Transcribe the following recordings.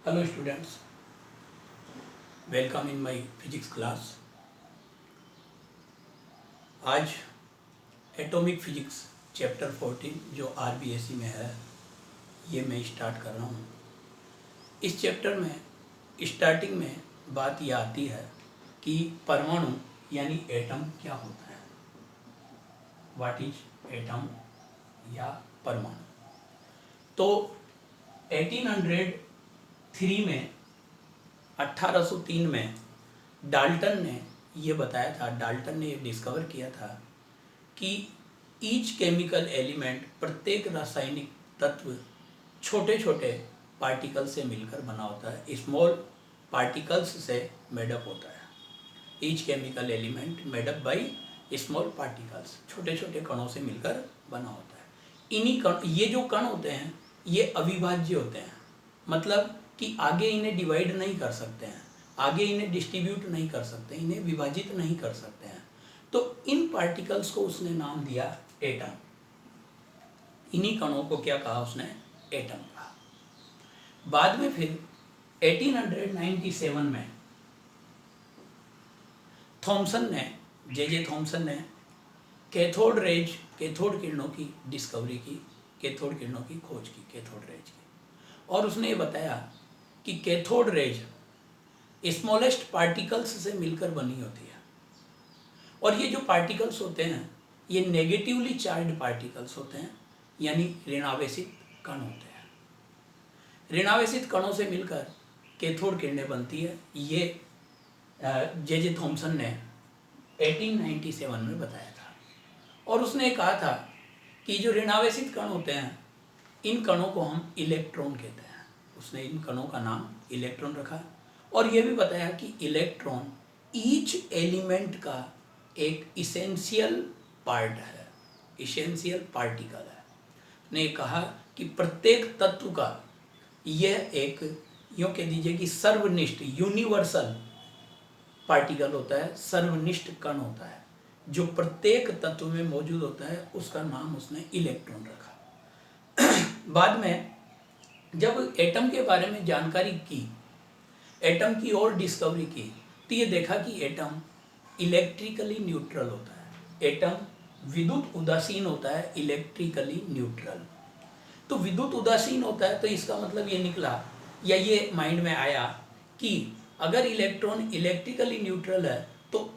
Hello students, welcome in my physics class. आज atomic physics chapter 14 जो RBSC में है ये मैं स्टार्ट कर रहा हूँ। इस चैप्टर में स्टार्टिंग में बात यह आती है कि परमाणु यानी एटम क्या होता है, व्हाट इज एटम या परमाणु। तो 1803 में डाल्टन ने ये बताया था, डाल्टन ने ये डिस्कवर किया था कि ईच केमिकल एलिमेंट, प्रत्येक रासायनिक तत्व छोटे छोटे पार्टिकल से मिलकर बना होता है, स्मॉल पार्टिकल्स से मेडअप होता है। Each chemical element made up by small particles, छोटे छोटे कणों से मिलकर बना होता है। इन्हीं कण, ये जो कण होते हैं ये अविभाज्य होते हैं, मतलब कि आगे इन्हें डिवाइड नहीं कर सकते हैं, आगे इन्हें डिस्ट्रीब्यूट नहीं कर सकते, इन्हें विभाजित नहीं कर सकते हैं। तो इन पार्टिकल्स को उसने नाम दिया एटम। इन्हीं कणों को क्या कहा उसने, एटम कहा। बाद में फिर 1897 में थॉमसन ने, जे थॉमसन ने कैथोड रेज, कैथोड किरणों की डिस्कवरी की, कैथोड किरणों की खोज की, कैथोड रेज की। और उसने ये बताया कि कैथोड रेज स्मॉलेस्ट पार्टिकल्स से मिलकर बनी होती है, और ये जो पार्टिकल्स होते हैं ये नेगेटिवली चार्ज पार्टिकल्स होते हैं, यानी ऋणावेशित कण होते हैं। ऋणावेशित कणों से मिलकर कैथोड किरणें बनती है। ये जे थॉमसन ने 1897 में बताया था। और उसने कहा था कि जो ऋणावेशित कण होते हैं इन कणों को हम इलेक्ट्रॉन कहते हैं। उसने इन कणों का नाम इलेक्ट्रॉन रखा। और यह भी बताया कि इलेक्ट्रॉन ईच एलिमेंट का एक इसेंशियल पार्ट है, इसेंशियल पार्टिकल है। ने कहा कि प्रत्येक तत्व का यह एक, यूँ कह दीजिए कि सर्वनिष्ठ, यूनिवर्सल पार्टिकल होता है, सर्वनिष्ठ कण होता है, जो प्रत्येक तत्व में मौजूद होता है, उसका नाम उसने इलेक्ट्रॉन रखा। बाद में जब एटम के बारे में जानकारी की, एटम की और डिस्कवरी की, तो ये देखा कि एटम इलेक्ट्रिकली न्यूट्रल होता है। एटम विद्युत उदासीन होता है, इलेक्ट्रिकली न्यूट्रल। तो विद्युत उदासीन होता है तो इसका मतलब ये निकला, या ये माइंड में आया कि अगर इलेक्ट्रॉन इलेक्ट्रिकली न्यूट्रल है तो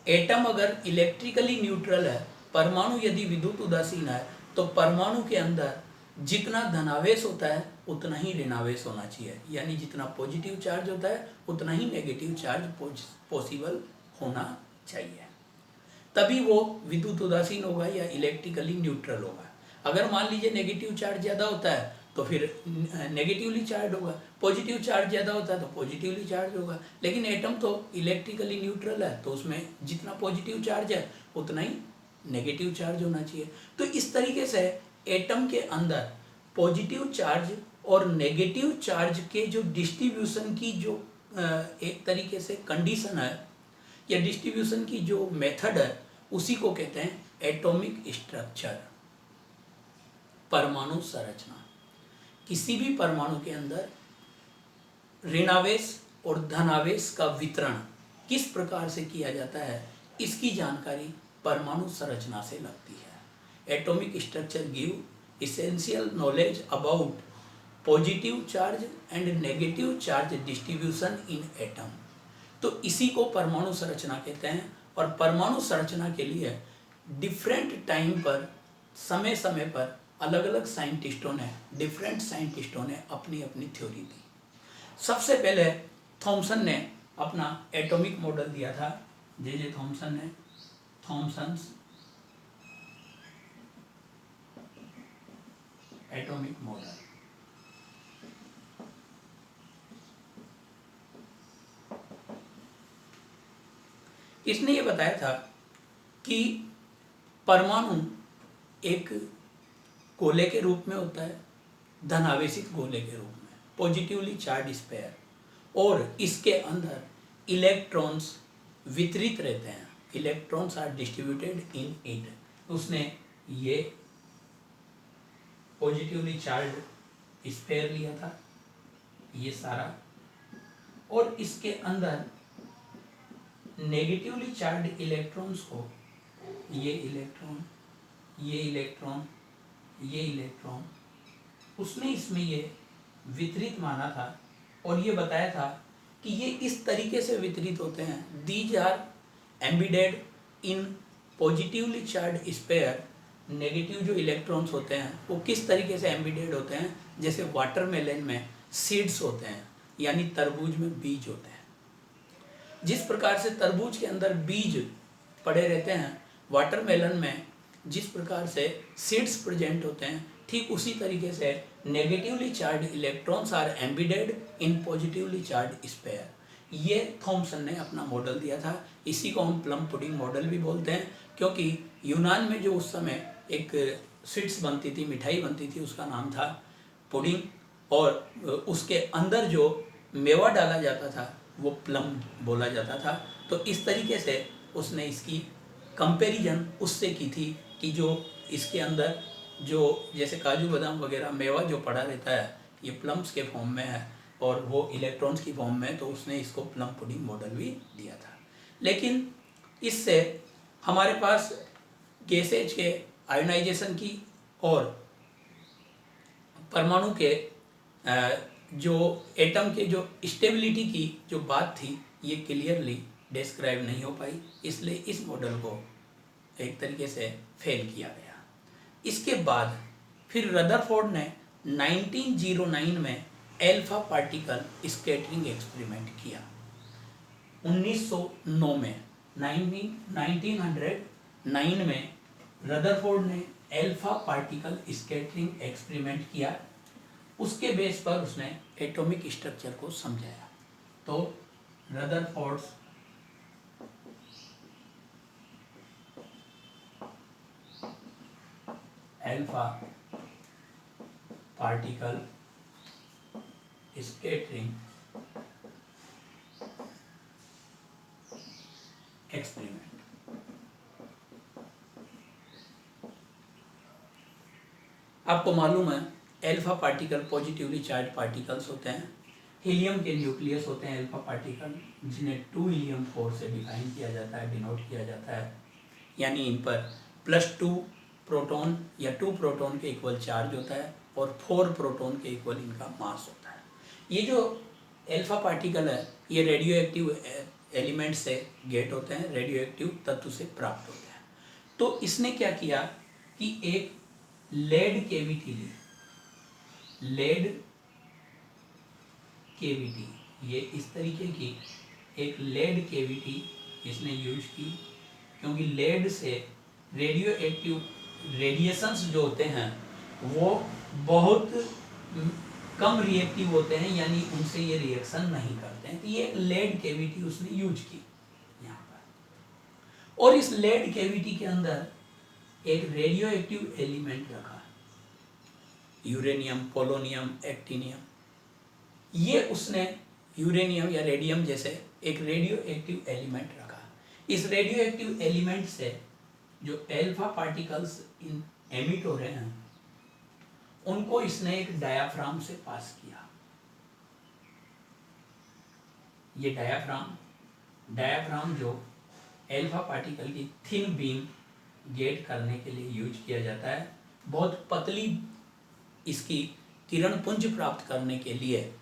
एटम अगर इलेक्ट्रिकली न्यूट्रल है, परमाणु यदि विद्युत उदासीन है, तो परमाणु के अंदर जितना धनावेश होता है उतना ही ऋणावेश होना चाहिए, यानी जितना पॉजिटिव चार्ज होता है उतना ही नेगेटिव चार्ज पॉसिबल होना चाहिए, तभी वो विद्युत उदासीन होगा या इलेक्ट्रिकली न्यूट्रल होगा। अगर मान लीजिए नेगेटिव चार्ज ज़्यादा होता है तो फिर नेगेटिवली चार्ज होगा, पॉजिटिव चार्ज ज़्यादा होता है तो पॉजिटिवली चार्ज होगा। लेकिन एटम तो इलेक्ट्रिकली न्यूट्रल है, तो उसमें जितना पॉजिटिव चार्ज है उतना ही नेगेटिव चार्ज होना चाहिए। तो इस तरीके से एटम के अंदर पॉजिटिव चार्ज और नेगेटिव चार्ज के जो डिस्ट्रीब्यूशन की जो एक तरीके से कंडीशन है या डिस्ट्रीब्यूशन की जो मेथड है, उसी को कहते हैं एटॉमिक स्ट्रक्चर, परमाणु संरचना। किसी भी परमाणु के अंदर ऋणावेश और धनावेश का वितरण किस प्रकार से किया जाता है, इसकी जानकारी परमाणु संरचना से लगती है। Atomic structure give essential knowledge about positive charge and negative charge distribution in atom। तो इसी को परमाणु संरचना कहते हैं। और परमाणु संरचना के लिए डिफरेंट टाइम पर, समय समय पर अलग अलग साइंटिस्टों ने, डिफरेंट साइंटिस्टों ने अपनी अपनी थ्योरी दी। सबसे पहले थॉमसन ने अपना एटॉमिक मॉडल दिया था, जे थॉमसन ने, थॉमसन्स एटॉमिक मॉडल। इसने ये बताया था कि परमाणु एक गोले के रूप में होता है, धनावेशित गोले के रूप में, पॉजिटिवली चार्ज स्फीयर, और इसके अंदर इलेक्ट्रॉन्स वितरित रहते हैं, electrons are distributed in it. उसने ये पॉजिटिवली चार्ज स्फीयर लिया था, ये सारा, और इसके अंदर नेगेटिवली चार्ज इलेक्ट्रॉन्स को, ये इलेक्ट्रॉन, ये इलेक्ट्रॉन, ये इलेक्ट्रॉन, उसने इसमें ये वितरित माना था और ये बताया था कि ये इस तरीके से वितरित होते हैं, these are embedded in positively charge sphere. Negative जो इलेक्ट्रॉन्स होते हैं वो किस तरीके से एम्बेडेड होते हैं, जैसे वाटरमेलन में सीड्स होते हैं, यानी तरबूज में बीज होते हैं। जिस प्रकार से तरबूज के अंदर बीज पड़े रहते हैं, वाटरमेलन में जिस प्रकार से सीड्स प्रेजेंट होते हैं, ठीक उसी तरीके से negatively charge electrons are embedded in positively charge sphere. ये थॉमसन ने अपना मॉडल दिया था। इसी को हम प्लम पुडिंग मॉडल भी बोलते हैं, क्योंकि यूनान में जो उस समय एक स्वीट्स बनती थी, मिठाई बनती थी, उसका नाम था पुडिंग, और उसके अंदर जो मेवा डाला जाता था वो प्लम बोला जाता था। तो इस तरीके से उसने इसकी कंपैरिजन उससे की थी कि जो इसके अंदर जो जैसे काजू बादाम वगैरह मेवा जो पड़ा रहता है ये प्लम्स के फॉर्म में है और वो इलेक्ट्रॉन्स की फॉर्म में, तो उसने इसको प्लम पुडिंग मॉडल भी दिया था। लेकिन इससे हमारे पास गैसेज के आयोनाइजेशन की और परमाणु के जो एटम के जो स्टेबिलिटी की जो बात थी ये क्लियरली डिस्क्राइब नहीं हो पाई, इसलिए इस मॉडल को एक तरीके से फेल किया गया। इसके बाद फिर रदरफोर्ड ने 1909 में एल्फा पार्टिकल स्कैटरिंग एक्सपेरिमेंट किया। 1909 में 1909 में रदरफोर्ड ने एल्फा पार्टिकल स्कैटरिंग एक्सपेरिमेंट किया। उसके बेस पर उसने एटॉमिक स्ट्रक्चर को समझाया। तो Rutherford's alpha particle scattering experiment. आपको मालूम है alpha particle positively charge particles होते हैं, हीलियम के न्यूक्लियस होते हैं एल्फा पार्टिकल, जिन्हें 2 हीलियम 4 से डिफाइन किया जाता है, डिनोट किया जाता है, यानी इन पर +2 प्रोटॉन या 2 प्रोटॉन के इक्वल चार्ज होता है और 4 प्रोटॉन के इक्वल इनका मास होता है। ये जो एल्फा पार्टिकल है ये रेडियो एक्टिव एलिमेंट से गेट होते हैं, रेडियो एक्टिव तत्व से प्राप्त होते हैं। तो इसने क्या किया कि एक लेड केविटी ली, लेड केविटी, ये इस तरीके की एक लेड केविटी इसने यूज की, क्योंकि लेड से रेडियो एक्टिव रेडिएशंस जो होते हैं वो बहुत कम रिएक्टिव होते हैं, यानी उनसे ये रिएक्शन नहीं करते हैं। तो ये लेड केविटी उसने यूज की यहाँ पर, और इस लेड केविटी के अंदर एक रेडियो एक्टिव एलिमेंट रखा, यूरेनियम, पोलोनियम, एक्टिनियम। ये उसने यूरेनियम या रेडियम जैसे एक रेडियो एक्टिव एलिमेंट रखा। इस रेडियो एक्टिव एलिमेंट से जो एल्फा पार्टिकल्स एमिट हो रहे हैं उनको इसने एक डायाफ्राम से पास किया। ये डायाफ्राम जो एल्फा पार्टिकल की थिन बीम गेट करने के लिए यूज किया जाता है, बहुत पतली इसकी किरण पुंज प्राप्त करने के लिए,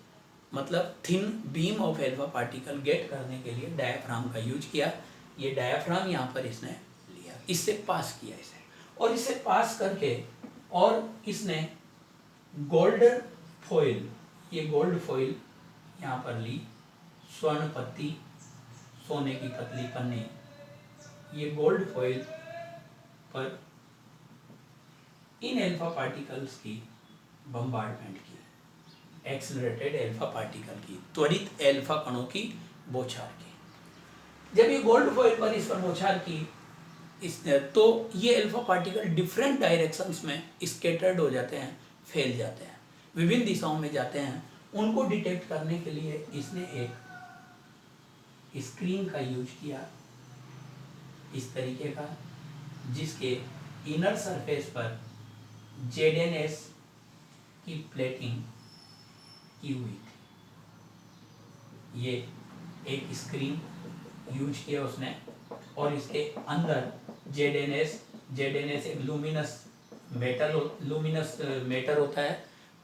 मतलब thin beam of alpha particle gate करने के लिए डायाफ्राम का यूज किया। ये डायाफ्राम यहाँ पर इसने लिया, इससे पास किया इसे, और इसे पास करके और इसने गोल्डन फॉइल, ये गोल्ड फॉइल यहाँ पर ली, स्वर्ण पत्ती, सोने की पतली पन्नी, ये गोल्ड फॉइल पर इन एल्फा पार्टिकल्स की बम्बार्डमेंट की, एक्सेलरेटेड एल्फा पार्टिकल की, त्वरित एल्फा कणों की बौछार की। जब ये गोल्ड फॉइल पर इस पर बौछार की तो ये एल्फा पार्टिकल डिफरेंट डायरेक्शंस में स्कैटर्ड हो जाते हैं, फैल जाते हैं, विभिन्न दिशाओं में जाते हैं। उनको डिटेक्ट करने के लिए इसने एक स्क्रीन का यूज किया इस तरीके का, जिसके इनर सरफेस पर ZnS की प्लेटिंग की हुई थी। ये एक स्क्रीन यूज किया उसने, और इसके अंदर जेड एन एस एक लूमिनस मैटर होता है,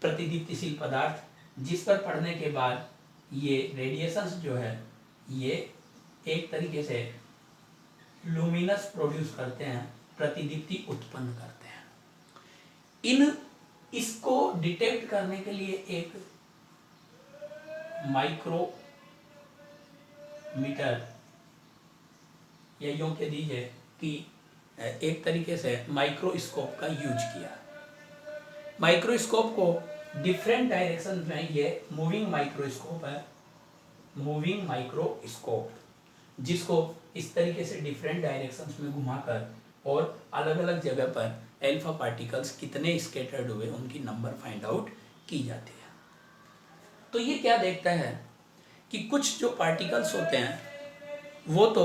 प्रतिदीप्तिशील पदार्थ, जिस पर पड़ने के बाद ये रेडिएशंस जो है ये एक तरीके से लूमिनस प्रोड्यूस करते हैं, प्रतिदीप्ति उत्पन्न करते हैं। इसको डिटेक्ट करने के लिए एक माइक्रोमीटर या यूं कह दीजिए कि एक तरीके से माइक्रोस्कोप का यूज किया। माइक्रोस्कोप को डिफरेंट डायरेक्शन में, ये मूविंग माइक्रोस्कोप है, मूविंग माइक्रोस्कोप, जिसको इस तरीके से डिफरेंट डायरेक्शंस में घुमाकर और अलग अलग जगह पर अल्फा पार्टिकल्स कितने स्कैटर्ड हुए उनकी नंबर फाइंड आउट की जाती है। तो ये क्या देखता है कि कुछ जो पार्टिकल्स होते हैं वो तो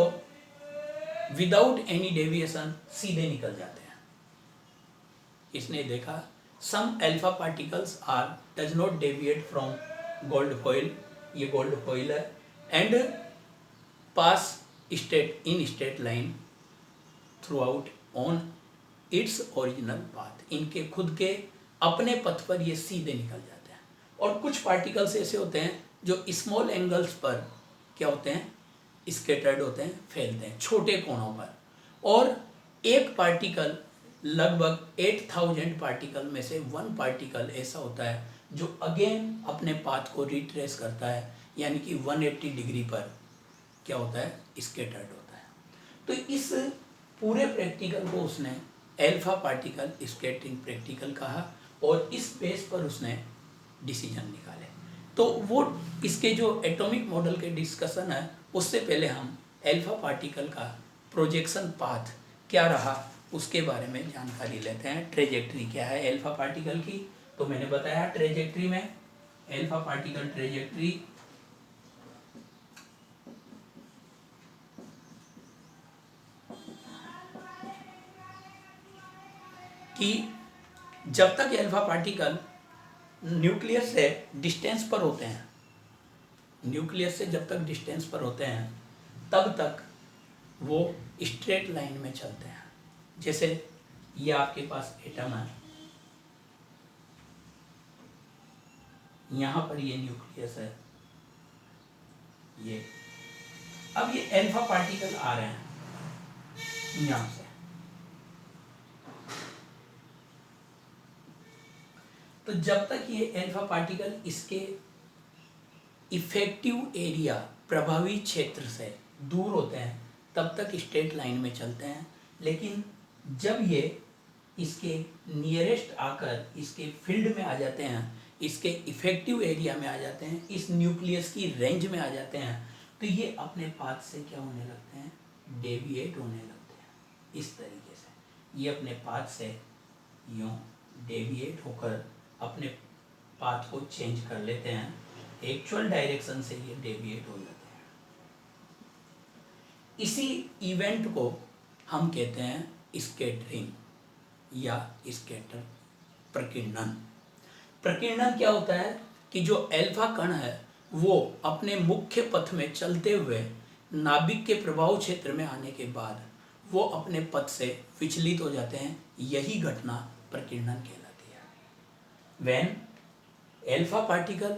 विदाउट एनी डेविएशन सीधे निकल जाते हैं। इसने देखा some alpha particles are does not deviate from gold foil, ये गोल्ड फॉइल है, and pass straight line throughout on its original path. इनके खुद के अपने पथ पर ये सीधे निकल जाते हैं। और कुछ पार्टिकल्स ऐसे होते हैं जो स्मॉल एंगल्स पर क्या होते हैं, स्कैटर्ड होते हैं, फैलते हैं छोटे कोणों पर। और एक पार्टिकल लगभग 8000 पार्टिकल में से 1 पार्टिकल ऐसा होता है जो अगेन अपने पाथ को रिट्रेस करता है, यानी कि 180 डिग्री पर क्या होता है, स्कैटर्ड होता है। तो इस पूरे प्रैक्टिकल को उसने अल्फा पार्टिकल स्कैटरिंग प्रैक्टिकल कहा, और इस बेस पर उसने डिसीजन निकाले। तो वो इसके जो एटॉमिक मॉडल के डिस्कशन है उससे पहले हम अल्फा पार्टिकल का प्रोजेक्शन पाथ क्या रहा उसके बारे में जानकारी लेते हैं। ट्रेजेक्ट्री क्या है अल्फा पार्टिकल की, तो मैंने बताया ट्रेजेक्ट्री में अल्फा पार्टिकल ट्रेजेक्ट्री कि जब तक अल्फा पार्टिकल न्यूक्लियस से डिस्टेंस पर होते हैं, न्यूक्लियस से जब तक डिस्टेंस पर होते हैं तब तक वो स्ट्रेट लाइन में चलते हैं। जैसे ये आपके पास एटम है, यहाँ पर ये न्यूक्लियस है, ये अब ये अल्फा पार्टिकल आ रहे हैं यहाँ से, तो जब तक ये अल्फा पार्टिकल इसके इफेक्टिव एरिया, प्रभावी क्षेत्र से दूर होते हैं तब तक स्ट्रेट लाइन में चलते हैं। लेकिन जब ये इसके नियरेस्ट आकर इसके फील्ड में आ जाते हैं, इसके इफेक्टिव एरिया में आ जाते हैं, इस न्यूक्लियस की रेंज में आ जाते हैं, तो ये अपने पाथ से क्या होने लगते हैं, डेविएट होने लगते हैं। इस तरीके से ये अपने पाथ से यूँ डेविएट होकर अपने पाथ को चेंज कर लेते हैं, एक्चुअल डायरेक्शन से ये डेविएट हो जाते हैं। इसी इवेंट को हम कहते हैं स्कैटरिंग या स्कैटर प्रकीर्णन। प्रकीर्णन क्या होता है कि जो अल्फा कण है वो अपने मुख्य पथ में चलते हुए नाभिक के प्रभाव क्षेत्र में आने के बाद वो अपने पथ से विचलित हो जाते हैं। यही घटना प्रकीर्णन कहलाती है। When alpha particle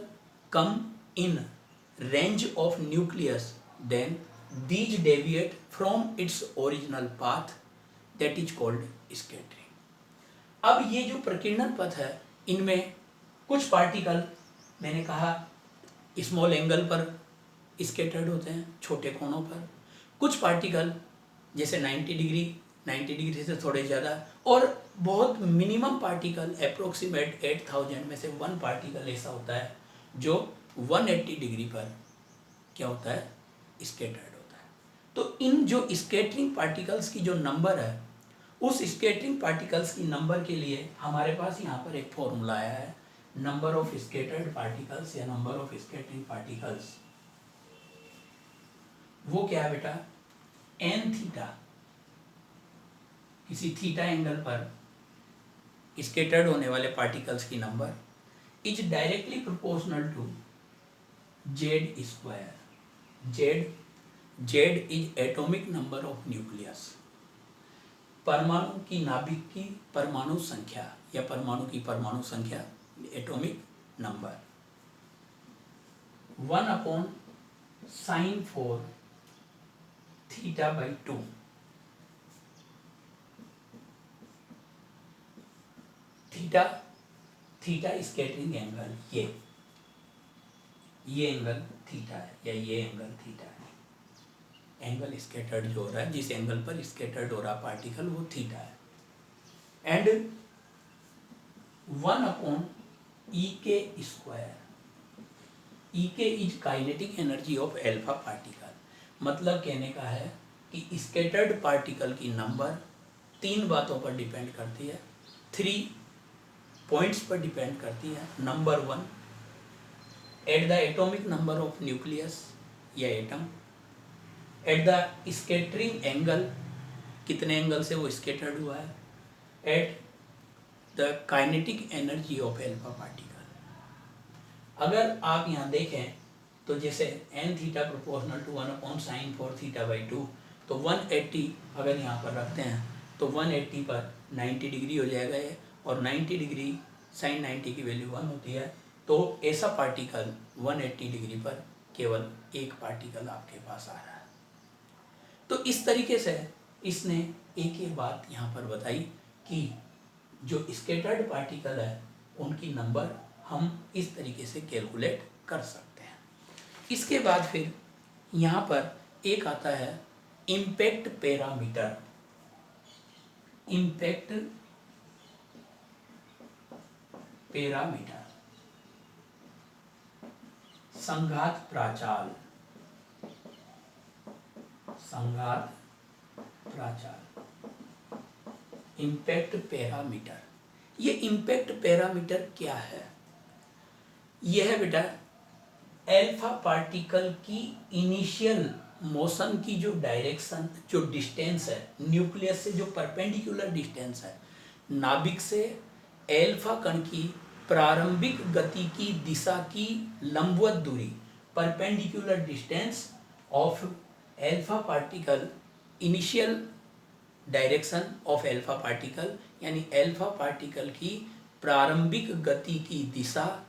come in range of nucleus, then these deviate from its original path, that is called scattering. अब ये जो प्रकीर्णन पथ है इनमें कुछ पार्टिकल मैंने कहा स्मॉल एंगल पर स्कैटर्ड होते हैं, छोटे कोणों पर। कुछ पार्टिकल जैसे 90 डिग्री से थोड़े ज़्यादा, और बहुत मिनिमम पार्टिकल अप्रोक्सीमेट 8000 में से 1 पार्टिकल ऐसा होता है जो 180 डिग्री पर क्या होता है, स्कैटर्ड होता है। तो इन जो स्कैटरिंग पार्टिकल्स की जो नंबर है, उस स्कैटरिंग पार्टिकल्स की नंबर के लिए हमारे पास यहाँ पर एक फॉर्मूला आया है, नंबर ऑफ स्कैटर्ड पार्टिकल्स या नंबर ऑफ स्कैटरिंग पार्टिकल्स। वो क्या है बेटा, एन थीटा, किसी थीटा एंगल पर स्कैटर्ड होने वाले पार्टिकल्स की number is directly proportional to Z square. Z is atomic number of nucleus, परमाणु की नाभिक की परमाणु संख्या या परमाणु की परमाणु संख्या, atomic number. 1/sin4 θ/2। Theta, theta scattering angle, ये एंगल थीटा है या ये एंगल थीटा है। एंगल स्कैटर्ड जो हो रहा है, जिस एंगल पर स्कैटर्ड हो रहा पार्टिकल, वो थीटा है। एंड 1/e² ई के is kinetic energy of alpha particle. मतलब कहने का है कि स्कैटर्ड पार्टिकल की नंबर 3 बातों पर डिपेंड करती है, 3 पॉइंट्स पर डिपेंड करती है। Number 1, at the atomic number of nucleus या atom. At the scattering angle, कितने एंगल से वो स्कैटर्ड हुआ है। At the kinetic energy of alpha particle. अगर आप यहाँ देखें तो जैसे n theta proportional to 1/sin4 θ/2, तो 180 अगर यहाँ पर रखते हैं तो 180 पर 90 डिग्री हो जाएगा ये, और 90 डिग्री sin 90 की वैल्यू 1 होती है। तो ऐसा पार्टिकल 180 डिग्री पर केवल एक पार्टिकल आपके पास आ रहा है। तो इस तरीके से इसने एक ये बात यहाँ पर बताई कि जो स्कैटर्ड पार्टिकल है उनकी नंबर हम इस तरीके से कैलकुलेट कर सकते हैं। इसके बाद फिर यहाँ पर एक आता है इम्पैक्ट पैरामीटर। इम्पैक्ट पैरामीटर, संघात प्राचाल, संघात प्राचाल, इम्पैक्ट पैरामीटर। ये इम्पैक्ट पैरामीटर क्या है? यह है बेटा एल्फा पार्टिकल की इनिशियल मोशन की जो डायरेक्शन, जो डिस्टेंस है न्यूक्लियस से, जो परपेंडिकुलर डिस्टेंस है नाभिक से एल्फा कण की प्रारंभिक गति की दिशा की लंबवत दूरी, perpendicular distance of alpha particle, initial direction of alpha particle, यानी एल्फा पार्टिकल की प्रारंभिक गति की दिशा,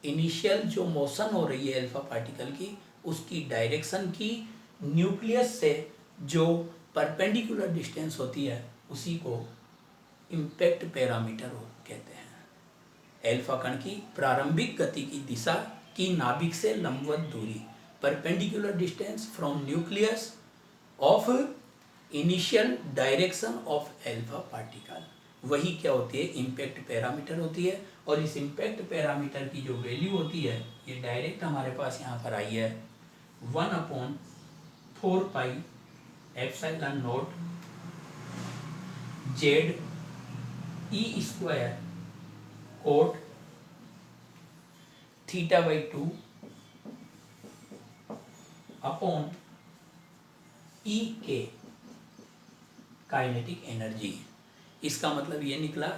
इनिशियल जो मोशन हो रही है एल्फा पार्टिकल की, उसकी डायरेक्शन की न्यूक्लियस से जो परपेंडिकुलर डिस्टेंस होती है, उसी को इम्पैक्ट पैरामीटर कहते हैं। एल्फा कण की प्रारंभिक गति की दिशा की नाभिक से लंबवत दूरी, perpendicular distance from nucleus of initial direction of alpha particle, वही क्या होती है? इम्पैक्ट पैरामीटर होती है। और इस इम्पैक्ट पैरामीटर की जो वैल्यू होती है, ये डायरेक्ट हमारे पास यहाँ पर आई है 1/4πε0 Z E square coat θ/2 upon ई के काइनेटिक एनर्जी। इसका मतलब ये निकला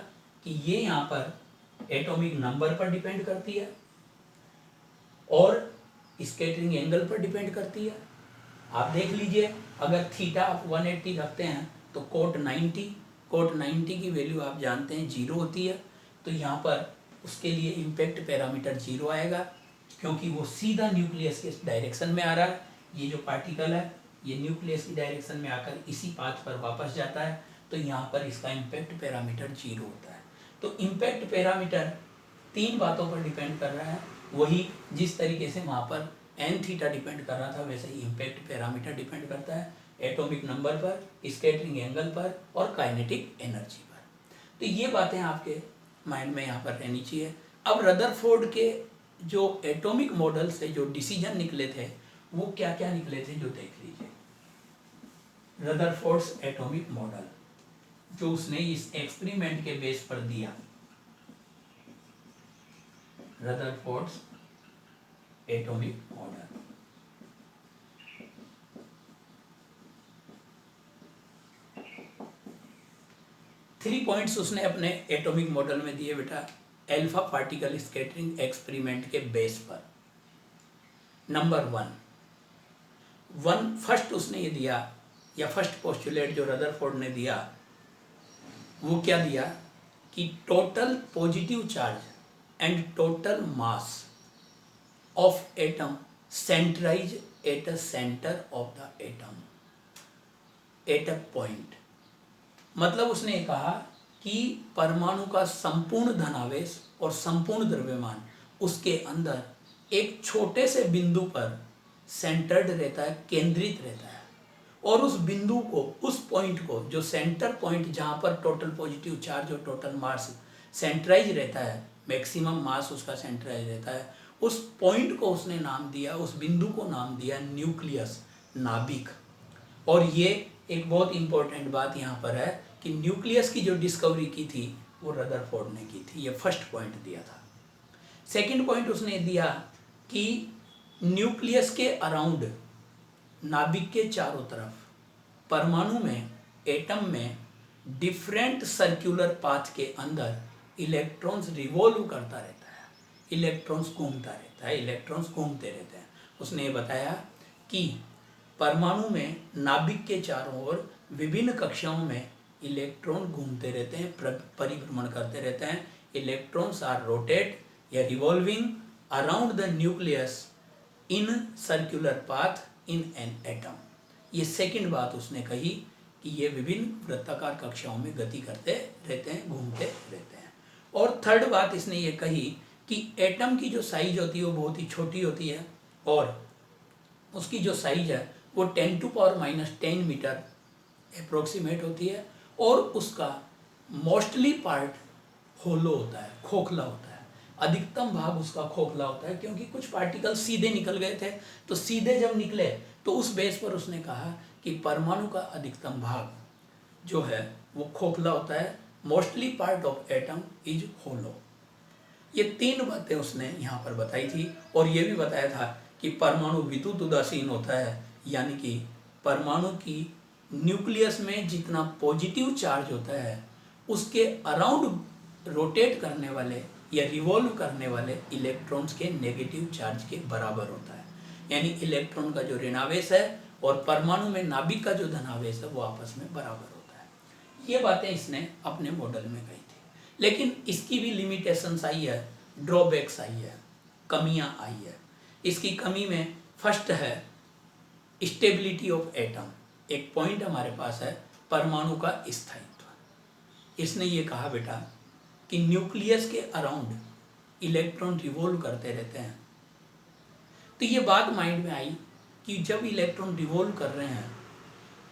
कि ये यहाँ पर एटॉमिक नंबर पर डिपेंड करती है और स्कैटरिंग एंगल पर डिपेंड करती है। आप देख लीजिए, अगर थीटा आप 180 रखते हैं तो कोट 90 की वैल्यू आप जानते हैं 0 होती है। तो यहाँ पर उसके लिए इम्पैक्ट पैरामीटर 0 आएगा, क्योंकि वो सीधा न्यूक्लियस के डायरेक्शन में आ रहा है। ये जो पार्टिकल है ये न्यूक्लियस की डायरेक्शन में आकर इसी पाथ पर वापस जाता है, तो यहाँ पर इसका इम्पैक्ट पैरामीटर 0 होता है। तो इम्पैक्ट पैरामीटर 3 बातों पर डिपेंड कर रहा है, वही जिस तरीके से वहाँ पर n थीटा डिपेंड कर रहा था, वैसे ही इम्पैक्ट पैरामीटर डिपेंड करता है एटॉमिक नंबर पर, स्कैटरिंग एंगल पर और काइनेटिक एनर्जी पर। तो ये बातें आपके माइंड में यहाँ पर रहनी चाहिए। अब रदरफोर्ड के जो एटॉमिक मॉडल से जो डिसीजन निकले थे, वो क्या क्या निकले थे, जो देख लीजिए। रदरफोर्ड्स एटॉमिक मॉडल जो उसने इस एक्सपेरिमेंट के बेस पर दिया, Rutherford's atomic model. Three points उसने अपने एटॉमिक मॉडल में दिए बेटा, एल्फा पार्टिकल स्कैटरिंग एक्सपेरिमेंट के बेस पर। नंबर वन फर्स्ट उसने ये दिया, या फर्स्ट पोस्टुलेट जो रदरफोर्ड ने दिया वो क्या दिया कि total positive charge and total mass of atom centralised at a centre of the atom at a point. मतलब उसने कहा कि परमाणु का संपूर्ण धनावेश और संपूर्ण द्रव्यमान उसके अंदर एक छोटे से बिंदु पर सेंटर्ड रहता है, केंद्रित रहता है, और उस बिंदु को, उस पॉइंट को, जो सेंटर पॉइंट जहाँ पर टोटल पॉजिटिव चार्ज और टोटल मास सेंट्राइज रहता है, मैक्सिमम मास उसका सेंट्राइज रहता है, उस पॉइंट को उसने नाम दिया, उस बिंदु को नाम दिया न्यूक्लियस, नाभिक। और ये एक बहुत इंपॉर्टेंट बात यहाँ पर है कि न्यूक्लियस की जो डिस्कवरी की थी वो रदरफोर्ड ने की थी, ये फर्स्ट पॉइंट दिया था। सेकंड पॉइंट उसने दिया कि न्यूक्लियस के अराउंड, नाभिक के चारों तरफ, परमाणु में, एटम में डिफरेंट सर्कुलर पाथ के अंदर इलेक्ट्रॉन्स रिवॉल्व करता रहता है, इलेक्ट्रॉन्स घूमता रहता है, इलेक्ट्रॉन्स घूमते रहते हैं। उसने ये बताया कि परमाणु में नाभिक के चारों ओर विभिन्न कक्षाओं में इलेक्ट्रॉन घूमते रहते हैं, परिभ्रमण करते रहते हैं। इलेक्ट्रॉन्स आर रोटेट या revolving around the nucleus in circular path in an atom. ये सेकंड बात उसने कही कि ये विभिन्न वृत्ताकार कक्षाओं में गति करते रहते हैं, घूमते रहते हैं। और थर्ड बात इसने ये कही कि एटम की जो साइज होती है वो बहुत ही छोटी होती है, और उसकी जो साइज है वो 10⁻⁻10 मीटर अप्रोक्सीमेट होती है, और उसका मोस्टली पार्ट होलो होता है, खोखला होता है। अधिकतम भाग उसका खोखला होता है, क्योंकि कुछ पार्टिकल सीधे निकल गए थे, तो सीधे जब निकले तो उस बेस पर उसने कहा कि परमाणु का अधिकतम भाग जो है वो खोखला होता है। Mostly part of atom is hollow. ये तीन बातें उसने यहाँ पर बताई थी, और ये भी बताया था कि परमाणु विद्युत उदासीन होता है, यानी कि परमाणु की न्यूक्लियस में जितना पॉजिटिव चार्ज होता है उसके अराउंड रोटेट करने वाले या रिवॉल्व करने वाले इलेक्ट्रॉन्स के नेगेटिव चार्ज के बराबर होता है। यानी इलेक्ट्रॉन का जो ऋणावेश है और परमाणु में नाभिक का जो धनावेश है वो आपस में बराबर होता है। ये बातें इसने अपने मॉडल में कही थी, लेकिन इसकी भी लिमिटेशंस आई है, ड्रॉबैक्स आई है, कमियां आई है। इसकी कमी में फर्स्ट है स्टेबिलिटी ऑफ एटम। एक पॉइंट हमारे पास है परमाणु का स्थायित्व। इसने ये कहा बेटा कि न्यूक्लियस के अराउंड इलेक्ट्रॉन रिवॉल्व करते रहते हैं, तो ये बात माइंड में आई कि जब इलेक्ट्रॉन रिवॉल्व कर रहे हैं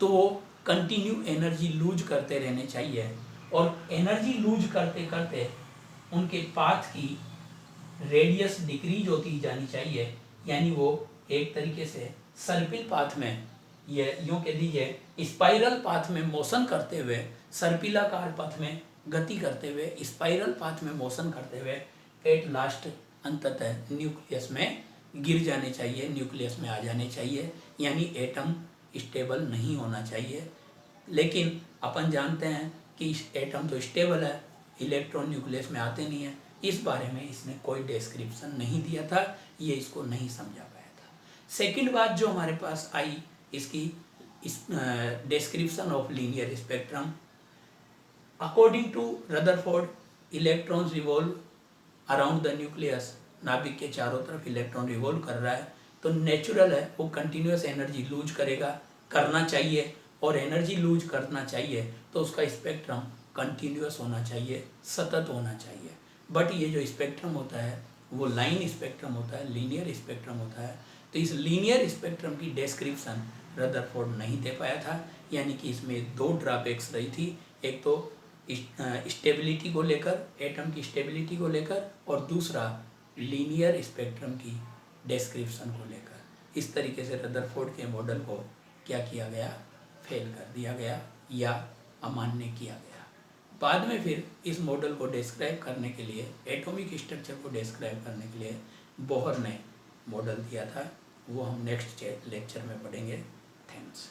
तो वो कंटिन्यू एनर्जी लूज करते रहने चाहिए, और एनर्जी लूज करते करते उनके पाथ की रेडियस डिक्रीज होती जानी चाहिए। यानी वो एक तरीके से सर्पिल पाथ में, ये यूँ कह दीजिए स्पाइरल पाथ में मोशन करते हुए, सर्पिलाकार पथ में गति करते हुए, स्पाइरल पाथ में मोशन करते हुए एट लास्ट अंततः न्यूक्लियस में गिर जाने चाहिए, न्यूक्लियस में आ जाने चाहिए। यानी एटम स्टेबल नहीं होना चाहिए। लेकिन अपन जानते हैं कि एटम तो स्टेबल है, इलेक्ट्रॉन न्यूक्लियस में आते नहीं है। इस बारे में इसने कोई डिस्क्रिप्शन नहीं दिया था, ये इसको नहीं समझा पाया था। सेकंड बात जो हमारे पास आई इसकी description of linear spectrum. According to Rutherford, electrons revolve around the nucleus. नाभिक के चारों तरफ इलेक्ट्रॉन रिवॉल्व कर रहा है, तो नेचुरल है वो कंटिन्यूस एनर्जी लूज करेगा, करना चाहिए। और एनर्जी लूज करना चाहिए तो उसका स्पेक्ट्रम कंटिन्यूस होना चाहिए, सतत होना चाहिए। बट ये जो स्पेक्ट्रम होता है वो लाइन स्पेक्ट्रम होता है, लीनियर स्पेक्ट्रम होता है। तो इस लीनियर स्पेक्ट्रम की डिस्क्रिप्शन रदरफोर्ड नहीं दे पाया था, यानी कि इसमें दो ड्रॉबैक्स रही थी। एक तो स्टेबिलिटी को लेकर, एटम की स्टेबिलिटी को लेकर, और दूसरा लीनियर स्पेक्ट्रम की डिस्क्रिप्शन को लेकर। इस तरीके से रदरफोर्ड के मॉडल को क्या किया गया, फेल कर दिया गया या अमान्य किया गया। बाद में फिर इस मॉडल को डिस्क्राइब करने के लिए, एटॉमिक स्ट्रक्चर को डिस्क्राइब करने के लिए बोहर ने मॉडल दिया था, वो हम नेक्स्ट लेक्चर में पढ़ेंगे। थैंक्स।